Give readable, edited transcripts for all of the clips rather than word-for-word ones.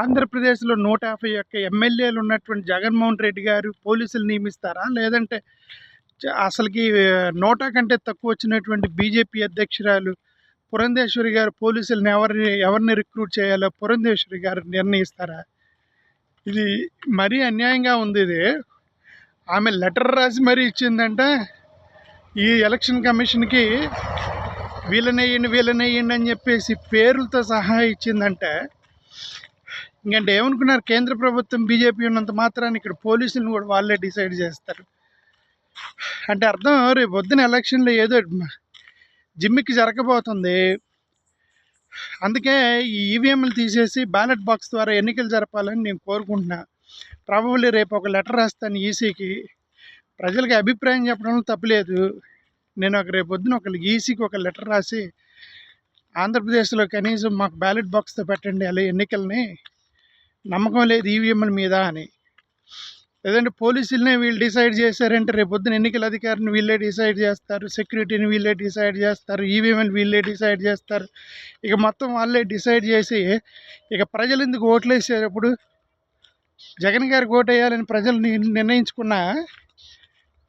ఆంధ్రప్రదేశ్లో 151 ఎమ్మెల్యేలు ఉన్నటువంటి జగన్మోహన్ రెడ్డి గారు పోలీసులు నియమిస్తారా? లేదంటే అసలుకి 100 కంటే తక్కువ వచ్చినటువంటి బీజేపీ అధ్యక్షురాలు పురంధేశ్వరి గారు పోలీసులను ఎవరిని రిక్రూట్ చేయాలో పురంధేశ్వరి గారు నిర్ణయిస్తారా? ఇది మరీ అన్యాయంగా ఉంది. ఇది ఆమె లెటర్ రాసి మరీ ఇచ్చిందంటే ఈ ఎలక్షన్ కమిషన్కి వీళ్ళనేయండి అని చెప్పేసి పేర్లతో సహా ఇచ్చిందంటే ఇంకంటే ఏమనుకున్నారు? కేంద్ర ప్రభుత్వం బీజేపీ ఉన్నంత మాత్రాన్ని ఇక్కడ పోలీసులను కూడా వాళ్ళే డిసైడ్ చేస్తారు అంటే అర్థం రేపు పొద్దున ఎలక్షన్లో ఏదో జిమ్మికి జరగబోతుంది. అందుకే ఈ ఈవీఎంలు తీసేసి బ్యాలెట్ బాక్స్ ద్వారా ఎన్నికలు జరపాలని నేను కోరుకుంటున్నా. ప్రాబబ్లీ రేపు ఒక లెటర్ రాస్తాను ఈసీకి. ప్రజలకి అభిప్రాయం చెప్పడంలో తప్పులేదు. నేను రేపు పొద్దున ఈసీకి ఒక లెటర్ రాసి ఆంధ్రప్రదేశ్లో కనీసం మాకు బ్యాలెట్ బాక్స్తో పెట్టండి అలా ఎన్నికల్ని, నమ్మకం లేదు ఈవీఎంల మీద అని. లేదంటే పోలీసులనే వీళ్ళు డిసైడ్ చేశారంటే రేపు పొద్దున ఎన్నికల అధికారిని వీళ్ళే డిసైడ్ చేస్తారు, సెక్యూరిటీని వీళ్ళే డిసైడ్ చేస్తారు, ఈవీఎంలు వీళ్ళే డిసైడ్ చేస్తారు. ఇక మొత్తం వాళ్ళే డిసైడ్ చేసి ఇక ప్రజలు ఎందుకు ఓట్లు వేసేటప్పుడు జగన్ గారికి ఓటు వేయాలని ప్రజలు నిర్ణయించుకున్న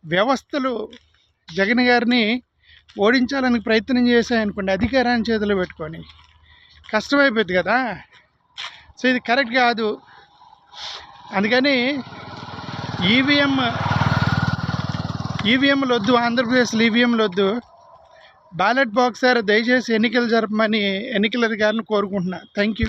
వ్యవస్థలు జగన్ గారిని ఓడించాలని ప్రయత్నం చేశాయనుకోండి, అధికారాన్ని చేతిలో పెట్టుకొని కష్టమైపోద్ది కదా. సో ఇది కరెక్ట్ కాదు. అందుకని ఈవీఎంలు వద్దు, ఆంధ్రప్రదేశ్లో ఈవీఎంలు వద్దు, బ్యాలెట్ బాక్స్ ద్వారా దయచేసి ఎన్నికలు జరపమని ఎన్నికల అధికారిని కోరుకుంటున్నా. Thank you.